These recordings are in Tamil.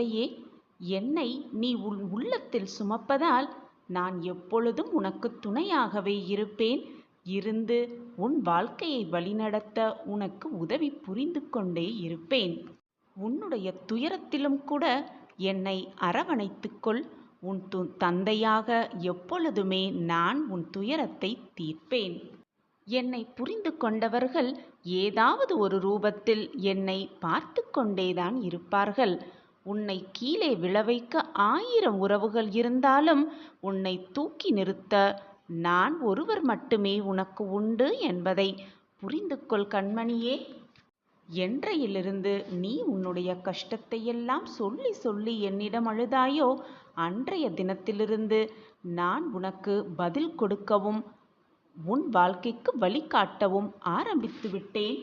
குழந்தையே, என்னை நீ உன் உள்ளத்தில் சுமப்பதால் நான் எப்பொழுதும் உனக்கு துணையாகவே இருப்பேன். இருந்து உன் வாழ்க்கையை வழிநடத்த உனக்கு உதவி புரிந்து கொண்டே இருப்பேன். உன்னுடைய துயரத்திலும் கூட என்னை அரவணைத்துக்கொள். உன் தந்தையாக எப்பொழுதுமே நான் உன் துயரத்தை தீர்ப்பேன். என்னை புரிந்து கொண்டவர்கள் ஏதாவது ஒரு ரூபத்தில் என்னை பார்த்து கொண்டேதான் இருப்பார்கள். உன்னை கீழே விழவைக்க 1000 உறவுகள் இருந்தாலும் உன்னை தூக்கி நிறுத்த நான் ஒருவர் மட்டுமே உனக்கு உண்டு என்பதை புரிந்து கொள் கண்மணியே. என்றையிலிருந்து நீ உன்னுடைய கஷ்டத்தையெல்லாம் சொல்லி சொல்லி என்னிடம் அழுதாயோ, அன்றைய தினத்திலிருந்து நான் உனக்கு பதில் கொடுக்கவும் உன் வாழ்க்கைக்கு வழிகாட்டவும் ஆரம்பித்து விட்டேன்.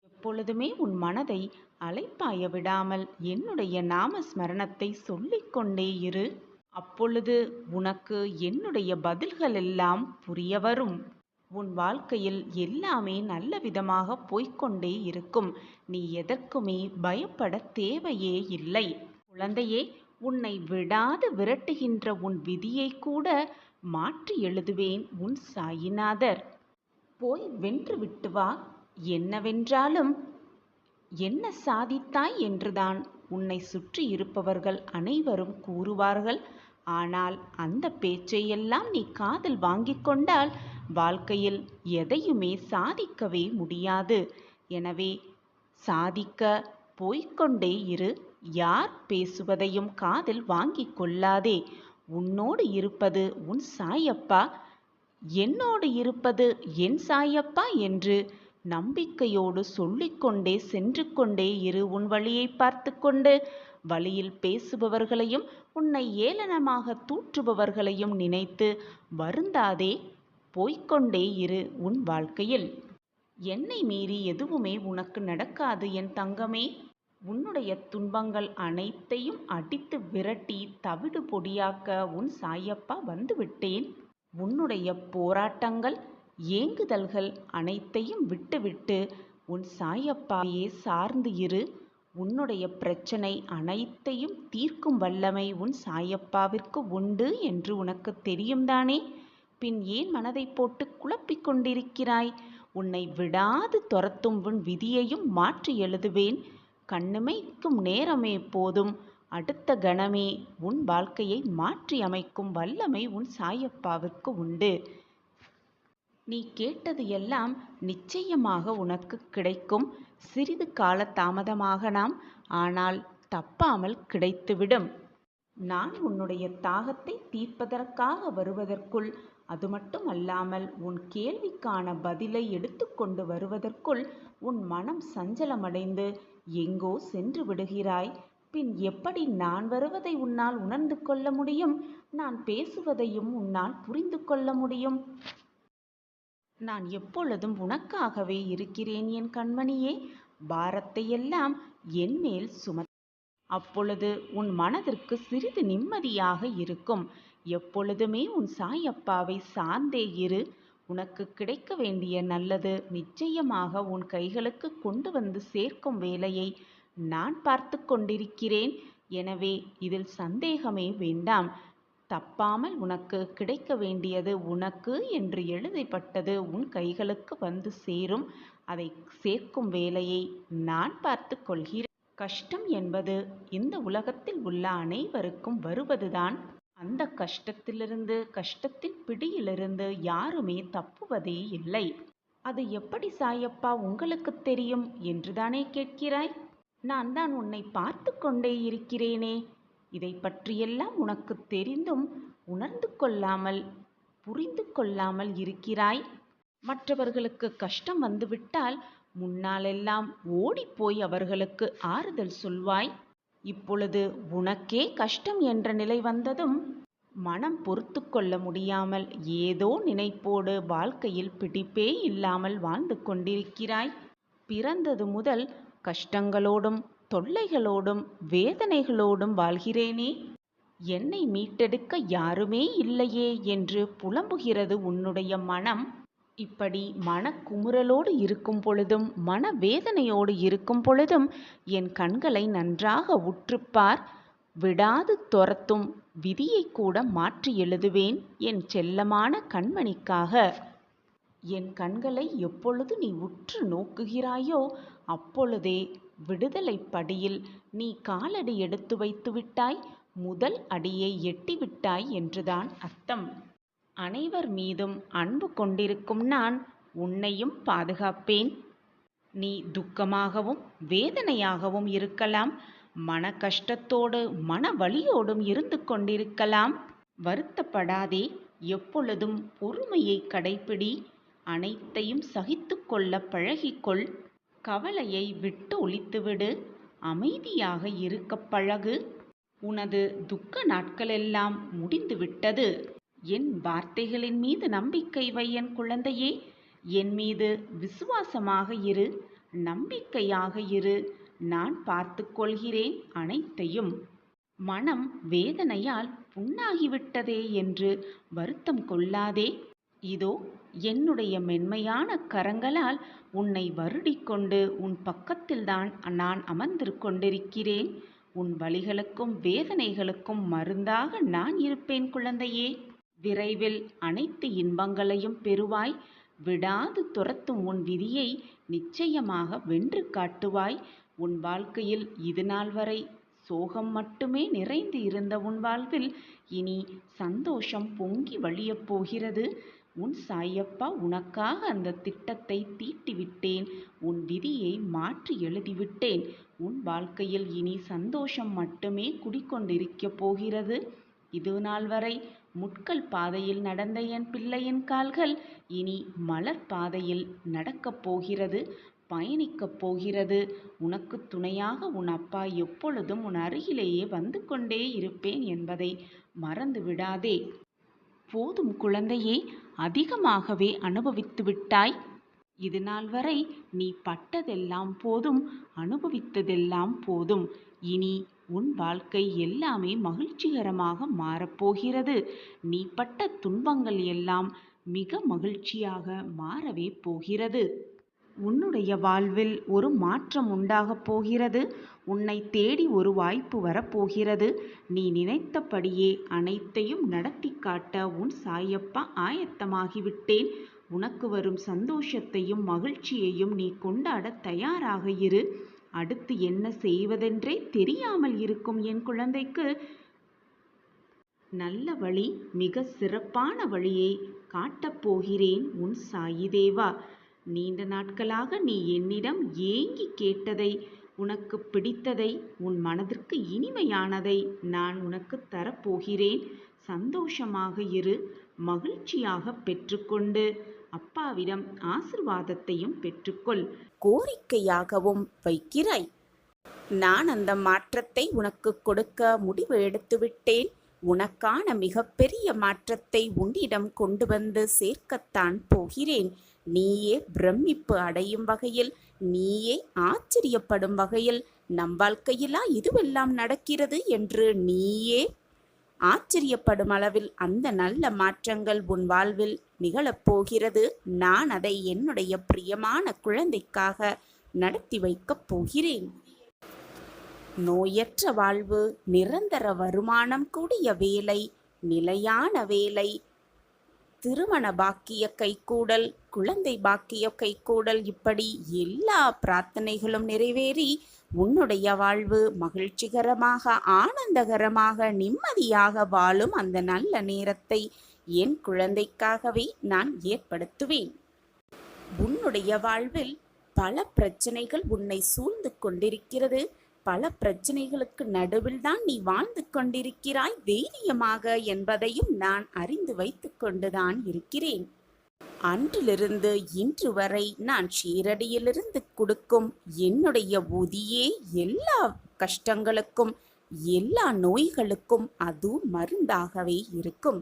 எப்பொழுதுமே உன் மனதை அலைப்பாய விடாமல் என்னுடைய நாமஸ்மரணத்தை சொல்லிக்கொண்டே இரு. அப்பொழுது உனக்கு என்னுடைய பதில்கள் எல்லாம் புரிய வரும். உன் வாழ்க்கையில் எல்லாமே நல்ல விதமாக போய்கொண்டே இருக்கும். நீ எதற்குமே பயப்பட தேவையே இல்லை. குழந்தையே, உன்னை விடாது விரட்டுகின்ற உன் விதியை கூட மாற்றி எழுதுவேன் உன் சாயிநாதர். போய் வென்று விட்டு வா. என்னவென்றாலும் என்ன சாதித்தாய் என்றுதான் உன்னை சுற்றி இருப்பவர்கள் அனைவரும் கூறுவார்கள். ஆனால் அந்த பேச்சையெல்லாம் நீ காதில் வாங்கிக் கொண்டால் வாழ்க்கையில் எதையுமே சாதிக்கவே முடியாது. எனவே சாதிக்க போய்கொண்டே இரு. யார் பேசுவதையும் காதில் வாங்கிக் கொள்ளாதே. உன்னோடு இருப்பது உன் சாயப்பா, என்னோடு இருப்பது என் சாயப்பா என்று நம்பிக்கையோடு சொல்லிக்கொண்டே சென்று கொண்டே இரு. உன் வழியை பார்த்து கொண்டு வழியில் பேசுபவர்களையும் உன்னை ஏளனமாக தூற்றுபவர்களையும் நினைத்து வருந்தாதே. போய்கொண்டே இரு உன் வாழ்க்கையில். என்னை மீறி எதுவுமே உனக்கு நடக்காது என் தங்கமே. உன்னுடைய துன்பங்கள் அனைத்தையும் அடித்து விரட்டி தவிடு பொடியாக்க உன் சாயப்பா வந்துவிட்டேன். உன்னுடைய போராட்டங்கள் ஏங்குதல்கள் அனைத்தையும் விட்டுவிட்டு உன் சாயப்பாவையே சார்ந்து இரு. உன்னுடைய பிரச்சனை அனைத்தையும் தீர்க்கும் வல்லமை உன் சாயப்பாவிற்கு உண்டு என்று உனக்கு தெரியும் தானே? பின் ஏன் மனதை போட்டு குழப்பிக் கொண்டிருக்கிறாய்? உன்னை விடாது துரத்தும் உன் விதியையும் மாற்றி எழுதுவேன். கண்ணிமைக்கும் நேரமே போதும், அடுத்த கணமே உன் வாழ்க்கையை மாற்றி அமைக்கும் வல்லமை உன் சாயப்பாவிற்கு உண்டு. நீ கேட்டது எல்லாம் நிச்சயமாக உனக்கு கிடைக்கும். சிறிது கால தாமதமாகலாம், ஆனால் தப்பாமல் கிடைத்துவிடும். நான் உன்னுடைய தாகத்தை தீர்ப்பதற்காக வருவதற்குள், அது மட்டும் அல்லாமல் உன் கேள்விக்கான பதிலை எடுத்துக்கொண்டு வருவதற்குள் உன் மனம் சஞ்சலமடைந்து எங்கோ சென்று விடுகிறாய். பின் எப்படி நான் வருவதை உன்னால் உணர்ந்து கொள்ள முடியும்? நான் பேசுவதையும் உன்னால் புரிந்து கொள்ள முடியும்? நான் எப்பொழுதும் உனக்காகவே இருக்கிறேன் என் கண்மணியே. பாரத்தையெல்லாம் என் மேல் அப்பொழுது உன் மனதிற்கு சிறிது நிம்மதியாக இருக்கும். எப்பொழுதுமே உன் சாயப்பாவை சார்ந்தே இரு. உனக்கு கிடைக்க வேண்டிய நல்லது நிச்சயமாக உன் கைகளுக்கு கொண்டு வந்து சேர்க்கும் வேலையை நான் பார்த்து கொண்டிருக்கிறேன். எனவே இதில் சந்தேகமே வேண்டாம். தப்பாமல் உனக்கு கிடைக்க வேண்டியது உனக்கு என்று எழுதப்பட்டது உன் கைகளுக்கு வந்து சேரும். அதை சேர்க்கும் வேலையை நான் பார்த்து கொள்கிறேன். கஷ்டம் என்பது இந்த உலகத்தில் உள்ள அனைவருக்கும் வருவதுதான். அந்த கஷ்டத்திலிருந்து, கஷ்டத்தின் பிடியிலிருந்து யாருமே தப்புவதே இல்லை. அது எப்படி சாயப்பா உங்களுக்கு தெரியும் என்றுதானே கேட்கிறாய்? நான் தான் உன்னை பார்த்து கொண்டே இருக்கிறேனே. இதை பற்றியெல்லாம் உனக்கு தெரிந்தும் உணர்ந்து கொள்ளாமல், புரிந்து கொள்ளாமல் இருக்கிறாய். மற்றவர்களுக்கு கஷ்டம் வந்துவிட்டால் முன்னாலெல்லாம் ஓடிப்போய் அவர்களுக்கு ஆறுதல் சொல்வாய். இப்பொழுது உனக்கே கஷ்டம் என்ற நிலை வந்ததும் மனம் பொறுத்து கொள்ள முடியாமல் ஏதோ நினைப்போடு வாழ்க்கையில் பிடிப்பே இல்லாமல் வாழ்ந்து கொண்டிருக்கிறாய். பிறந்தது முதல் கஷ்டங்களோடும் தொல்லைகளோடும் வேதனைகளோடும் வாழ்கிறேனே. என்னை மீட்டெடுக்க யாருமே இல்லையே என்று புலம்புகிறது உன்னுடைய மனம். இப்படி மனக்குமுறலோடு இருக்கும் பொழுதும், மனவேதனையோடு இருக்கும் பொழுதும் என் கண்களை நன்றாக உற்றுப்பார். விடாது துரத்தும் விதியை கூட மாற்றி எழுதுவேன் என் செல்லமான கண்மணிக்காக. என் கண்களை எப்பொழுது நீ உற்று நோக்குகிறாயோ அப்பொழுதே விடுதலை படியில் நீ காலடி எடுத்து வைத்து விட்டாய், முதல் அடியை எட்டிவிட்டாய் என்றுதான் அர்த்தம். அனைவர் மீதும் அன்பு கொண்டிருக்கும் நான் உன்னையும் பாதுகாப்பேன். நீ துக்கமாகவும் வேதனையாகவும் இருக்கலாம், மன கஷ்டத்தோடு மன வலியோடும் இருந்து கொண்டிருக்கலாம். வருத்தப்படாதே, எப்பொழுதும் பொறுமையை கடைப்பிடி. அனைத்தையும் சகித்து கொள்ள பழகிக்கொள். கவலையை விட்டு ஒழித்துவிடு. அமைதியாக இருக்க பழகு. உனது துக்க நாட்களெல்லாம் முடிந்துவிட்டது. என் வார்த்தைகளின் மீது நம்பிக்கை வை என் குழந்தையே. என் மீது விசுவாசமாக இரு, நம்பிக்கையாக இரு. நான் பார்த்து கொள்கிறேன் அனைத்தையும். மனம் வேதனையால் புண்ணாகிவிட்டதே என்று வருத்தம் கொள்ளாதே. இதோ என்னுடைய மென்மையான கரங்களால் உன்னை வருடிக்கொண்டு உன் பக்கத்தில்தான் நான் அமர்ந்து கொண்டிருக்கிறேன். உன் வலிகளுக்கும் வேதனைகளுக்கும் மருந்தாக நான் இருப்பேன் குழந்தையே. விரைவில் அனைத்து இன்பங்களையும் பெறுவாய். விடாது துரத்தும் உன் விதியை நிச்சயமாக வென்று காட்டுவாய். உன் வாழ்க்கையில் இதுநாள் வரை சோகம் மட்டுமே நிறைந்து இருந்த உன் வாழ்வில் இனி சந்தோஷம் பொங்கி வழியப் போகிறது. உன் சாயப்பா உனக்காக அந்த திட்டத்தை தீட்டிவிட்டேன். உன் விதியை மாற்றி எழுதிவிட்டேன். உன் வாழ்க்கையில் இனி சந்தோஷம் மட்டுமே குடிக்கொண்டிருக்கப் போகிறது. இது நாள் வரை முட்கள் பாதையில் நடந்த என் பிள்ளையின் கால்கள் இனி மலர் பாதையில் நடக்கப் போகிறது, பயணிக்கப் போகிறது. உனக்கு துணையாக உன் அப்பா எப்பொழுதும் உன் அருகிலேயே வந்து கொண்டே இருப்பேன் என்பதை மறந்து விடாதே. போதும் குழந்தையே, அதிகமாகவே அனுபவித்து விட்டாய். இது நாள் வரை நீ பட்டதெல்லாம் போதும், அனுபவித்ததெல்லாம் போதும். இனி உன் வாழ்க்கை எல்லாமே மகிழ்ச்சிகரமாக மாறப்போகிறது. நீ பட்ட துன்பங்கள் எல்லாம் மிக மகிழ்ச்சியாக மாறவே போகிறது. உன்னுடைய வாழ்வில் ஒரு மாற்றம் உண்டாகப் போகிறது. உன்னை தேடி ஒரு வாய்ப்பு வரப்போகிறது. நீ நினைத்தபடியே அனைத்தையும் நடத்தி காட்ட உன் சாயப்பா ஆயத்தமாகிவிட்டேன். உனக்கு வரும் சந்தோஷத்தையும் மகிழ்ச்சியையும் நீ கொண்டாட தயாராக இரு. அடுத்து என்ன செய்வதென்றே தெரியாமல் இருக்கும் என் குழந்தைக்கு நல்ல வழி, மிக சிறப்பான வழியை காட்டப்போகிறேன் உன் சாயி தேவா. நீண்ட நாட்களாக நீ என்னிடம் ஏங்கி கேட்டதை, உனக்கு பிடித்ததை, உன் மனதிற்கு இனிமையானதை நான் உனக்கு தரப்போகிறேன். சந்தோஷமாக இரு, மகிழ்ச்சியாக பெற்றுக்கொண்டு அப்பாவிடம் ஆசிர்வாதத்தையும் பெற்றுக்கொள். கோரிக்கையாகவும் வைக்கிறாய். நான் அந்த மாற்றத்தை உனக்கு கொடுக்க முடிவு எடுத்துவிட்டேன். உனக்கான மிகப்பெரிய மாற்றத்தை உன்னிடம் கொண்டு வந்து சேர்க்கத்தான் போகிறேன். நீயே பிரமிப்பு அடையும் வகையில், நீயே ஆச்சரியப்படும் வகையில், நம் வாழ்க்கையிலா இதுவெல்லாம் நடக்கிறது என்று நீயே ஆச்சரியப்படும் அளவில் அந்த நல்ல மாற்றங்கள் உன் வாழ்வில் நிகழப்போகிறது. நான் அதை என்னுடைய பிரியமான குழந்தைக்காக நடத்தி வைக்கப் போகிறேன். நோயற்ற வாழ்வு, நிரந்தர வருமானம் கூடிய வேலை, நிலையான வேலை, திருமண பாக்கிய கைகூடல், குழந்தை பாக்கிய கைகூடல், இப்படி எல்லா பிரார்த்தனைகளும் நிறைவேறி உன்னுடைய வாழ்வு மகிழ்ச்சிகரமாக, ஆனந்தகரமாக, நிம்மதியாக வாழும் அந்த நல்ல நேரத்தை என் குழந்தைக்காகவே நான் ஏற்படுத்துவேன். உன்னுடைய வாழ்வில் பல பிரச்சனைகள் உன்னை சூழ்ந்து கொண்டிருக்கிறது. பல பிரச்சனைகளுக்கு நடுவில் தான் நீ வாழ்ந்து கொண்டிருக்கிறாய் தைரியமாக என்பதையும் நான் அறிந்து வைத்து கொண்டுதான் இருக்கிறேன். அன்றிலிருந்து இன்று வரை நான் ஷீரடியிலிருந்து கொடுக்கும் என்னுடைய உதியே எல்லா கஷ்டங்களுக்கும், எல்லா நோய்களுக்கும் அது மருந்தாகவே இருக்கும்.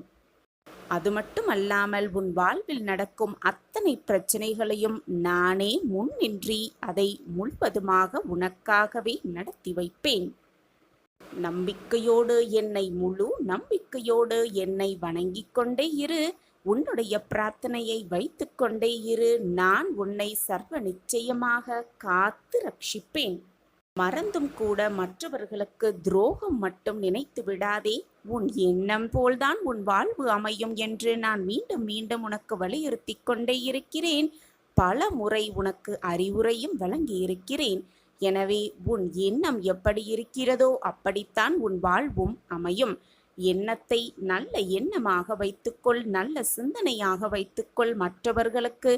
அது மட்டுமல்லாமல் உன் வாழ்வில் நடக்கும் அத்தனை பிரச்சனைகளையும் நானே முன்னின்றி அதை முழுவதுமாக உனக்காகவே நடத்தி வைப்பேன். நம்பிக்கையோடு என்னை, முழு நம்பிக்கையோடு என்னை வணங்கிக் கொண்டே இரு. உன்னுடைய பிரார்த்தனையை வைத்து கொண்டே இரு. நான் உன்னை சர்வ நிச்சயமாக காத்து ரட்சிப்பேன். மறந்தும் கூட மற்றவர்களுக்கு துரோகம் மட்டும் நினைத்து விடாதே. உன் எண்ணம் போல்தான் உன் வாழ்வு அமையும் என்று நான் மீண்டும் மீண்டும் உனக்கு வலியுறுத்திக் கொண்டே இருக்கிறேன். பல முறை உனக்கு அறிவுரையும் வழங்கியிருக்கிறேன். எனவே உன் எண்ணம் எப்படி இருக்கிறதோ அப்படித்தான் உன் வாழ்வும் அமையும். எண்ணத்தை நல்ல எண்ணமாக வைத்துக்கொள், நல்ல சிந்தனையாக வைத்துக்கொள். மற்றவர்களுக்கு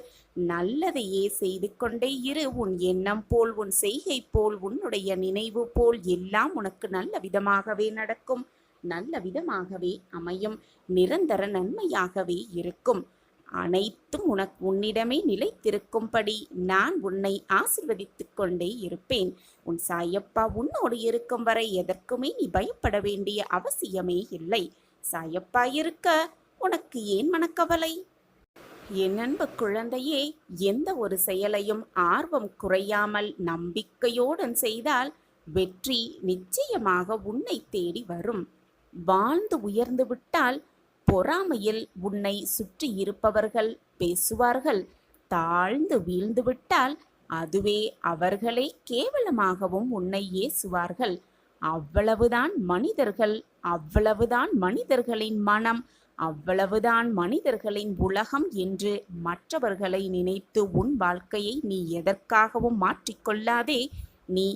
நல்லதையே செய்து கொண்டே இரு. உன் எண்ணம் போல், உன் செய்கை போல், உன்னுடைய நினைவு போல் எல்லாம் உனக்கு நல்ல விதமாகவே நடக்கும், நல்ல விதமாகவே அமையும், நிரந்தர நன்மையாகவே இருக்கும். அனைத்தும் உன்னிடமே நிலைத்திருக்கும்படி நான் உன்னை ஆசிர்வதித்துக் கொண்டே இருப்பேன். உன் சாயப்பா உன்னோடு இருக்கும் வரை எதற்குமே நீ பயப்பட வேண்டிய அவசியமே இல்லை. சாயப்பா இருக்க உனக்கு ஏன் மனக்கவலை? என் அன்பு குழந்தையே, எந்த ஒரு செயலையும் ஆர்வம் குறையாமல் நம்பிக்கையோடன் செய்தால் வெற்றி நிச்சயமாக உன்னை தேடி வரும். வாழ்ந்து உயர்ந்து விட்டால் பொறாமையில் உன்னை சுற்றி இருப்பவர்கள் பேசுவார்கள். தாழ்ந்து வீழ்ந்து விட்டால் அதுவே அவர்களே கேவலமாகவும் உன்னை ஏசுவார்கள். அவ்வளவுதான் மனிதர்கள், அவ்வளவுதான் மனிதர்களின் மனம், அவ்வளவுதான் மனிதர்களின் உலகம் என்று மற்றவர்களை நினைத்து உன் வாழ்க்கையை நீ எதற்காகவும் மாற்றிக்கொள்ளாதே. நீ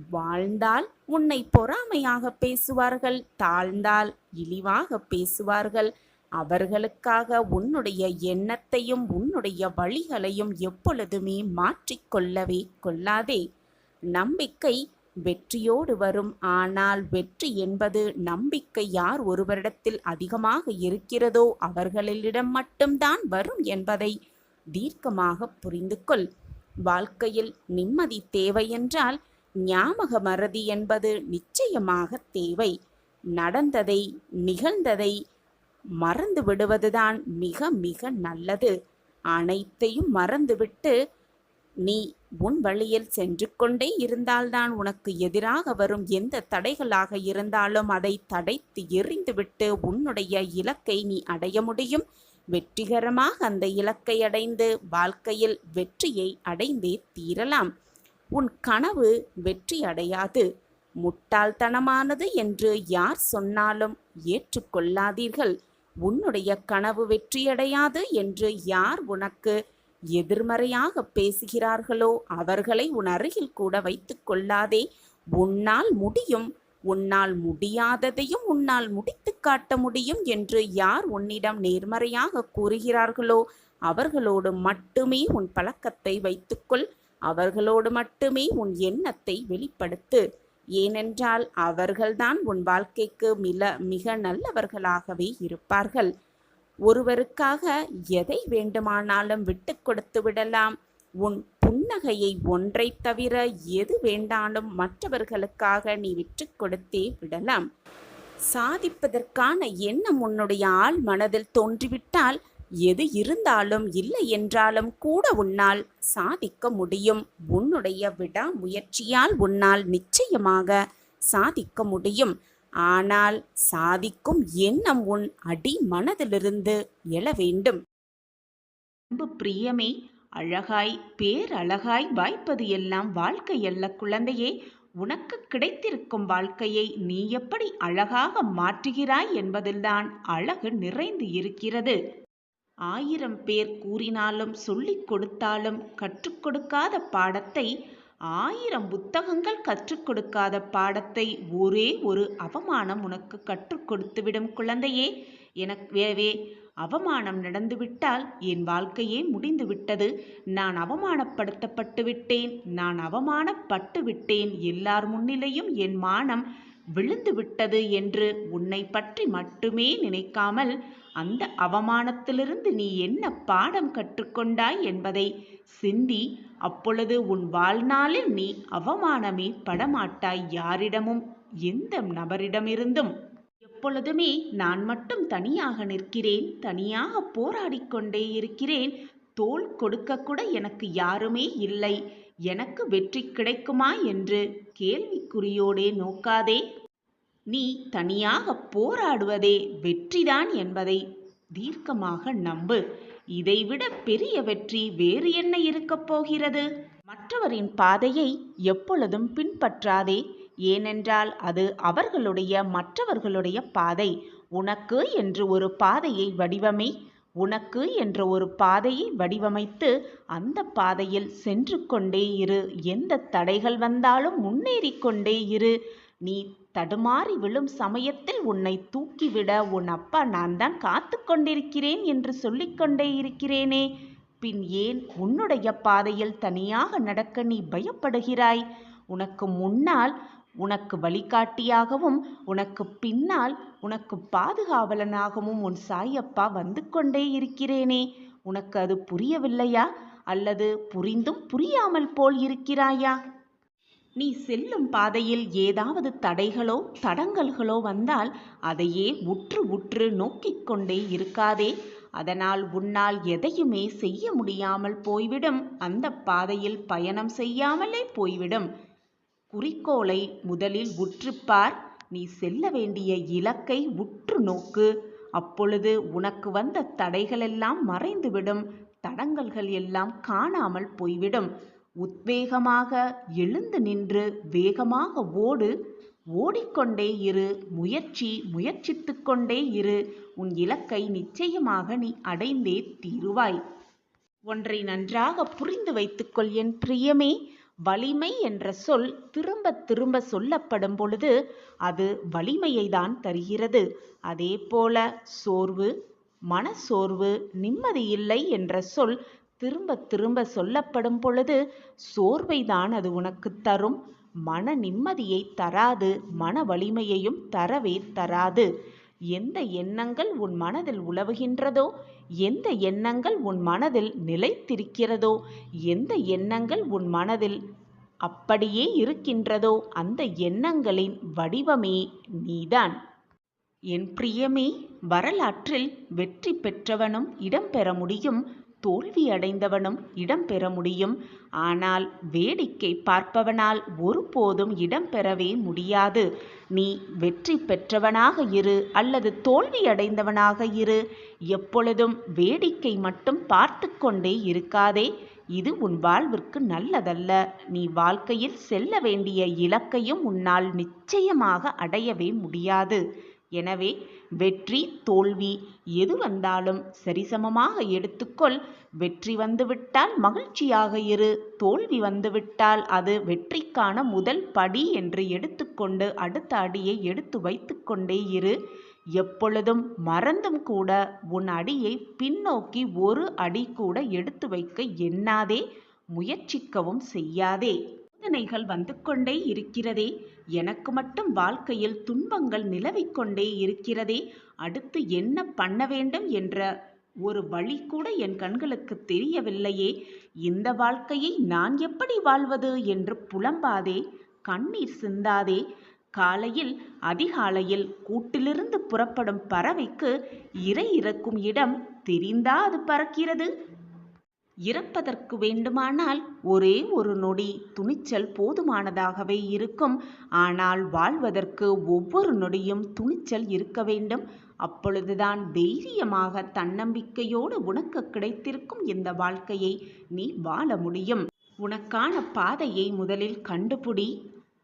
வாழ்ந்தால் உன்னை பொறாமையாக பேசுவார்கள், தாழ்ந்தால் இழிவாக பேசுவார்கள். அவர்களுக்காக உன்னுடைய எண்ணத்தையும் உன்னுடைய வழிகளையும் எப்பொழுதுமே மாற்றிக்கொள்ளவே கொள்ளாதே. நம்பிக்கை வெற்றியோடு வரும். ஆனால் வெற்றி என்பது நம்பிக்கை யார் ஒருவரிடத்தில் அதிகமாக இருக்கிறதோ அவர்களிடம் மட்டும்தான் வரும் என்பதை தீர்க்கமாக புரிந்து கொள். வாழ்க்கையில் நிம்மதி தேவையென்றால் ஞாபக மறதி என்பது நிச்சயமாக தேவை. நடந்ததை, நிகழ்ந்ததை மறந்து விடுவதுதான் மிக மிக நல்லது. அனைத்தையும் மறந்துவிட்டு நீ உன் வழியில் சென்று கொண்டே இருந்தால்தான் உனக்கு எதிராக வரும் எந்த தடைகளாக இருந்தாலும் அதை தடைத்து எறிந்துவிட்டு உன்னுடைய இலக்கை நீ அடைய முடியும். வெற்றிகரமாக அந்த இலக்கை அடைந்து வாழ்க்கையில் வெற்றியை அடைந்தே தீரலாம். உன் கனவு வெற்றி அடையாது. முட்டாள்தனமானது என்று யார் சொன்னாலும் ஏற்றுக்கொள்ளாதீர்கள். உன்னுடைய கனவு வெற்றியடையாது என்று யார் உனக்கு எதிர்மறையாக பேசுகிறார்களோ அவர்களை உன் அருகில் கூட வைத்துக் கொள்ளாதே. உன்னால் முடியும், உன்னால் முடியாததையும் உன்னால் முடித்து காட்ட முடியும் என்று யார் உன்னிடம் நேர்மறையாக கூறுகிறார்களோ அவர்களோடு மட்டுமே உன் பழக்கத்தை வைத்துக்கொள். அவர்களோடு மட்டுமே உன் எண்ணத்தை வெளிப்படுத்து. ஏனென்றால் அவர்கள்தான் உன் வாழ்க்கைக்கு மிக நல்லவர்களாகவே இருப்பார்கள். ஒருவருக்காக எதை வேண்டுமானாலும் விட்டு கொடுத்து விடலாம். உன் புன்னகையை ஒன்றை தவிர எது வேண்டாலும் மற்றவர்களுக்காக நீ விட்டு கொடுத்தே விடலாம். சாதிப்பதற்கான எண்ணம் உன்னுடைய ஆள் மனதில் தோன்றிவிட்டால் எது இருந்தாலும் இல்லை என்றாலும் கூட உன்னால் சாதிக்க முடியும். உன்னுடைய விடாமுயற்சியால் உன்னால் நிச்சயமாக சாதிக்க முடியும். ஆனால் சாதிக்கும் எண்ணம் உன் அடி மனதிலிருந்து எழ வேண்டும். அன்பு பிரியமே, அழகாய் பேரழகாய் வாய்ப்பது எல்லாம் வாழ்க்கை அல்ல குழந்தையே. உனக்கு கிடைத்திருக்கும் வாழ்க்கையை நீ எப்படி அழகாக மாற்றுகிறாய் என்பதில்தான் அழகு நிறைந்து இருக்கிறது. 1000 பேர் கூறினாலும் சொல்லிக் கொடுத்தாலும் கற்றுக் கொடுக்காத பாடத்தை, 1000 புத்தகங்கள் கற்றுக் கொடுக்காத பாடத்தை ஒரே ஒரு அவமானம் உனக்கு கற்றுக் கொடுத்துவிடும் குழந்தையே. எனவே அவமானம் நடந்துவிட்டால் என் வாழ்க்கையே முடிந்து விட்டது, நான் அவமானப்படுத்தப்பட்டு விட்டேன், நான் அவமானப்பட்டு விட்டேன், எல்லார் முன்னிலையும் என் மானம் விழுந்து விட்டது என்று உன்னை பற்றி மட்டுமே நினைக்காமல் அந்த அவமானத்திலிருந்து நீ என்ன பாடம் கற்றுக்கொண்டாய் என்பதை சிந்தி. அப்பொழுது உன் வாழ்நாளில் நீ அவமானமே படமாட்டாய். யாரிடமும் எந்த நபரிடமிருந்தும். எப்பொழுதுமே நான் மட்டும் தனியாக நிற்கிறேன், தனியாக போராடிக்கொண்டே இருக்கிறேன், தோள் கொடுக்க கூட எனக்கு யாருமே இல்லை, எனக்கு வெற்றி கிடைக்குமா என்று கேள்விக்குறியோடே நோக்காதே. நீ தனியாக போராடுவதே வெற்றிதான் என்பதை தீர்க்கமாக நம்பு. இதைவிட பெரிய வெற்றி வேறு என்ன இருக்கப் போகிறது? மற்றவரின் பாதையை எப்பொழுதும் பின்பற்றாதே. ஏனென்றால் அது மற்றவர்களுடைய பாதை. உனக்கு என்று ஒரு பாதையை வடிவமை. உனக்கு என்ற ஒரு பாதையை வடிவமைத்து அந்த பாதையில் சென்று கொண்டே இரு. எந்த தடைகள் வந்தாலும் முன்னேறி கொண்டே இரு. நீ தடுமாறி விழும் சமயத்தில் உன்னை தூக்கிவிட உன் அப்பா நான் தான் காத்து கொண்டிருக்கிறேன் என்று சொல்லிக்கொண்டே இருக்கிறேனே. பின் ஏன் உன்னுடைய பாதையில் தனியாக நடக்க நீ பயப்படுகிறாய்? உனக்கு முன்னால் உனக்கு வழிகாட்டியாகவும் உனக்கு பின்னால் உனக்கு பாதுகாவலனாகவும் உன் சாயப்பா வந்து கொண்டே இருக்கிறேனே. உனக்கு அது புரியவில்லையா? அல்லது புரிந்தும் புரியாமல் போல் இருக்கிறாயா? நீ செல்லும் பாதையில் ஏதாவது தடைகளோ தடங்கல்களோ வந்தால் அதையே உற்று உற்று நோக்கிக் கொண்டே இருக்காதே. அதனால் உன்னால் எதையுமே செய்ய முடியாமல் போய்விடும். அந்த பாதையில் பயணம் செய்யாமலே போய்விடும். குறிக்கோளை முதலில் உற்றுப்பார். நீ செல்ல வேண்டிய இலக்கை உற்று நோக்கு. அப்பொழுது உனக்கு வந்த தடைகளெல்லாம் மறைந்துவிடும். தடங்கல்கள் எல்லாம் காணாமல் போய்விடும். உத்வேகமாக எழுந்து நின்று வேகமாக ஓடு. ஓடிக்கொண்டே இரு. முயற்சித்து கொண்டே இரு. உன் இலக்கை நிச்சயமாக நீ அடைந்தே தீருவாய். ஒன்றை நன்றாக புரிந்து வைத்துக்கொள் என் பிரியமே. வலிமை என்ற சொல் திரும்ப திரும்ப சொல்லப்படும் பொழுது அது வலிமையை தான் தருகிறது. அதே போல சோர்வு, மனசோர்வு, நிம்மதியில்லை என்ற சொல் திரும்ப திரும்ப சொல்லப்படும் பொழுது சோர்வை தான் அது உனக்கு தரும். மன நிம்மதியை தராது. மன வலிமையையும் தரவே தராது. எந்த எண்ணங்கள் உன் மனதில் உலவுகின்றதோ, எந்த எண்ணங்கள் உன் மனதில் நிலைத்திருக்கிறதோ, எந்த எண்ணங்கள் உன் மனதில் அப்படியே இருக்கின்றதோ அந்த எண்ணங்களின் வடிவமே நீதான். என் பிரியமே, வரலாற்றில் வெற்றி பெற்றவனும் இடம்பெற முடியும், தோல்வி அடைந்தவனும் இடம்பெற முடியும். ஆனால் வேடிக்கை பார்ப்பவனால் ஒருபோதும் இடம்பெறவே முடியாது. நீ வெற்றி பெற்றவனாக இரு அல்லது தோல்வி அடைந்தவனாக இரு. எப்பொழுதும் வேடிக்கை மட்டும் பார்த்து கொண்டே இருக்காதே. இது உன் வாழ்விற்கு நல்லதல்ல. நீ வாழ்க்கையில் செல்ல வேண்டிய இலக்கையும் உன்னால் நிச்சயமாக அடையவே முடியாது. எனவே வெற்றி தோல்வி எது வந்தாலும் சரிசமமாக எடுத்துக்கொள். வெற்றி வந்துவிட்டால் மகிழ்ச்சியாக இரு. தோல்வி வந்துவிட்டால் அது வெற்றிக்கான முதல் படி என்று எடுத்துக்கொண்டு அடுத்த அடியை எடுத்து வைத்து கொண்டே இரு. எப்பொழுதும் மறந்தும் கூட உன் அடியை பின்னோக்கி ஒரு அடி கூட எடுத்து வைக்க எண்ணாதே. முயற்சிக்கவும் செய்யாதே. சோதனைகள் வந்து கொண்டே இருக்கிறதே. எனக்கு மட்டும் வாழ்க்கையில் துன்பங்கள் நிலவிக்கொண்டே இருக்கிறதே. அடுத்து என்ன பண்ண வேண்டும் என்ற ஒரு வழி கூட என் கண்களுக்கு தெரியவில்லையே. இந்த வாழ்க்கையை நான் எப்படி வாழ்வது என்று புலம்பாதே. கண்ணீர் சிந்தாதே. காலையில் அதிகாலையில் கூட்டிலிருந்து புறப்படும் பறவைக்கு இரை இறக்கும் இடம் தெரிந்தா அது பறக்கிறது? இறப்பதற்கு வேண்டுமானால் ஒரே ஒரு நொடி துணிச்சல் போதுமானதாகவே இருக்கும். ஆனால் வாழ்வதற்கு ஒவ்வொரு நொடியும் துணிச்சல் இருக்க வேண்டும். அப்பொழுதுதான் தைரியமாக தன்னம்பிக்கையோடு உனக்கு கிடைத்திருக்கும் இந்த வாழ்க்கையை நீ வாழ முடியும். உனக்கான பாதையை முதலில் கண்டுபிடி.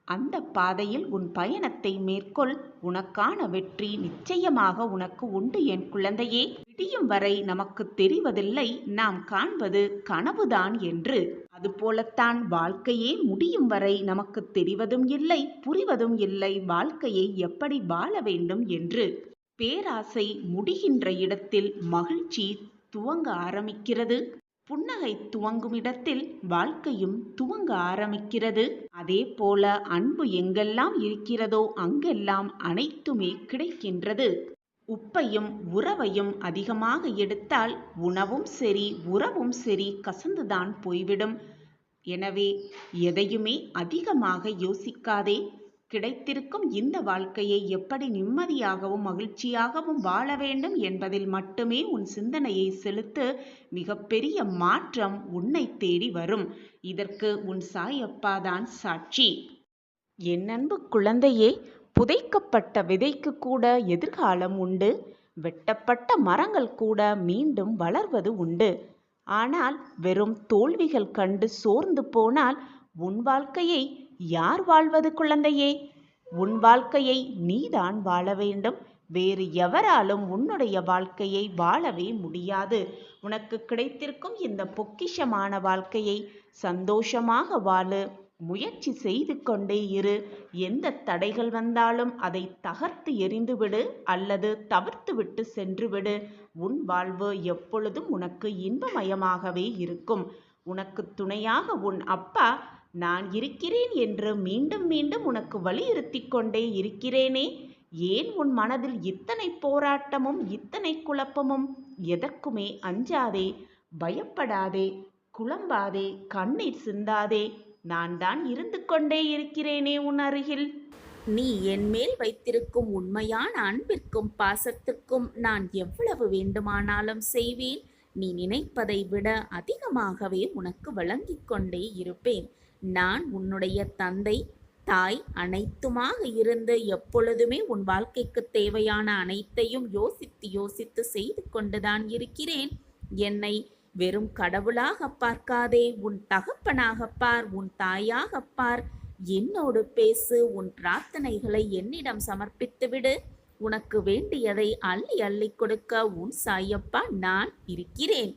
அந்த பாதையில் உன் பயணத்தை மேற்கொள். உனக்கான வெற்றி நிச்சயமாக உனக்கு உண்டு என் குழந்தையே. விடியும் வரை நமக்கு தெரிவதில்லை நாம் காண்பது கனவுதான் என்று. அதுபோலத்தான் வாழ்க்கையே முடியும் வரை நமக்கு தெரிவதும் இல்லை, புரிவதும் இல்லை வாழ்க்கையை எப்படி வாழ வேண்டும் என்று. பேராசை முடிகின்ற இடத்தில் மகிழ்ச்சி துவங்க ஆரம்பிக்கிறது. புன்னகை துவங்கும் இடத்தில் வாழ்க்கையும் துவங்க ஆரம்பிக்கிறது. அதே போல அன்பு எங்கெல்லாம் இருக்கிறதோ அங்கெல்லாம் அனைத்துமே கிடைக்கின்றது. உப்பையும் உறவையும் அதிகமாக எடுத்தால் உணவும் சரி உறவும் சரி கசந்துதான் போய்விடும். எனவே எதையுமே அதிகமாக யோசிக்காதே. கிடைத்திருக்கும் இந்த வாழ்க்கையை எப்படி நிம்மதியாகவும் மகிழ்ச்சியாகவும் வாழ வேண்டும் என்பதில் மட்டுமே உன் சிந்தனையை செலுத்து. மிகப்பெரிய மாற்றம் உன்னை தேடி வரும். இதற்கு உன் சாயப்பா தான் சாட்சி. என் அன்பு குழந்தையே, புதைக்கப்பட்ட விதைக்கு கூட எதிர்காலம் உண்டு. வெட்டப்பட்ட மரங்கள் கூட மீண்டும் வளர்வது உண்டு. ஆனால் வெறும் தோல்விகள் கண்டு சோர்ந்து போனால் உன் வாழ்க்கையை யார் வாழ்வது குழந்தையே? உன் வாழ்க்கையை நீதான் வாழ வேண்டும். வேறு எவராலும் உன்னுடைய வாழ்க்கையை வாழவே முடியாது. உனக்கு கிடைத்திருக்கும் இந்த பொக்கிஷமான வாழ்க்கையை சந்தோஷமாக வாழு. முயற்சி செய்து கொண்டே இரு. எந்த தடைகள் வந்தாலும் அதை தகர்த்து எறிந்துவிடு அல்லது தவிர்த்து விட்டு சென்று விடு. உன் வாழ்வு எப்பொழுதும் உனக்கு இன்பமயமாகவே இருக்கும். உனக்கு துணையாக உன் அப்பா நான் இருக்கிறேன் என்று மீண்டும் மீண்டும் உனக்கு வலியுறுத்தி கொண்டே இருக்கிறேனே. ஏன் உன் மனதில் இத்தனை போராட்டமும் இத்தனை குழப்பமும்? எதற்குமே அஞ்சாதே, பயப்படாதே, குழம்பாதே, கண்ணீர் சிந்தாதே. நான் தான் இருந்து கொண்டே இருக்கிறேனே உன் அருகில். நீ என் மேல் வைத்திருக்கும் உண்மையான அன்பிற்கும் பாசத்திற்கும் நான் எவ்வளவு வேண்டுமானாலும் செய்வேன். நீ நினைப்பதை விட அதிகமாகவே உனக்கு வழங்கிக் கொண்டே இருப்பேன். நான் உன்னுடைய தந்தை, தாய் அனைத்துமாக இருந்து எப்பொழுதுமே உன் வாழ்க்கைக்கு தேவையான அனைத்தையும் யோசித்து யோசித்து செய்து கொண்டுதான் இருக்கிறேன். என்னை வெறும் கடவுளாக பார்க்காதே, உன் தகப்பனாக பார், உன் தாயாக பார். என்னோடு பேசு. உன் பிரார்த்தனைகளை என்னிடம் சமர்ப்பித்து விடு. உனக்கு வேண்டியதை அள்ளி அள்ளி கொடுக்க உன் சாயப்பா நான் இருக்கிறேன்.